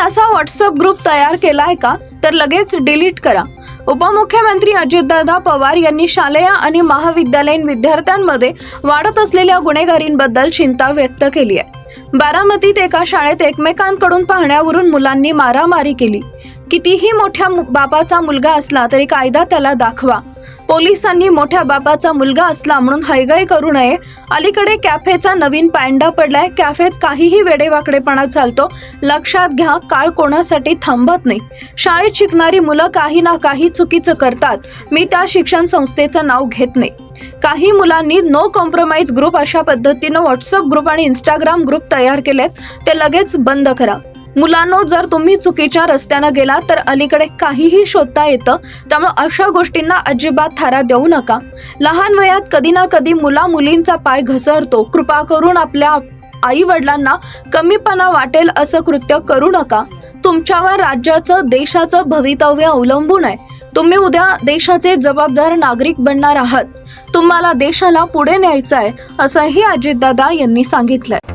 असा WhatsApp group तयार केलाय का, तर लगेच डिलीट करा। उपमुख्यमंत्री अजितदादा पवार यांनी शालेय आणि महाविद्यालयीन विद्यार्थ्यांमध्ये वाढत असलेल्या गुन्हेगारींबद्दल चिंता व्यक्त केली आहे। बारामतीत एका शाळेत एकमेकांकडून पाहण्यावरून मुलांनी मारामारी केली। कितीही मोठ्या बापाचा मुलगा असला तरी कायदा त्याला दाखवा। पोलिसांनी मोठ्या बापाचा मुलगा असला म्हणून हयगय करू नये। अलीकडे कॅफेचा नवीन पॅन्डा पडलाय। कॅफेत काहीही वेडेवाकडेपणा चालतो। लक्षात घ्या, काळ कोणासाठी थांबत नाही। शाळेत शिकणारी मुलं काही ना काही चुकीचं करतात। मी त्या शिक्षण संस्थेचं नाव घेत नाही। काही मुलांनी नो कॉम्प्रोमाइज ग्रुप अशा पद्धतीनं व्हॉट्सअप ग्रुप आणि इंस्टाग्राम ग्रुप तयार केलेत, ते लगेच बंद करा। मुलांनो, जर तुम्ही चुकीच्या रस्त्यानं गेला तर अलीकडे काहीही शोधता येतं, त्यामुळे अशा गोष्टींना अजिबात थारा देऊ नका। लहान वयात कधी ना कधी मुला मुलींचा पाय घसरतो। कृपा करून आपल्या आई वडिलांना कमीपणा वाटेल असं कृत्य करू नका। तुमच्यावर राज्याचं, देशाचं भवितव्य अवलंबून आहे। तुम्ही उद्या देशाचे जबाबदार नागरिक बनणार आहात। तुम्हाला देशाला पुढे न्यायचं आहे, असंही अजितदादा यांनी सांगितलंय।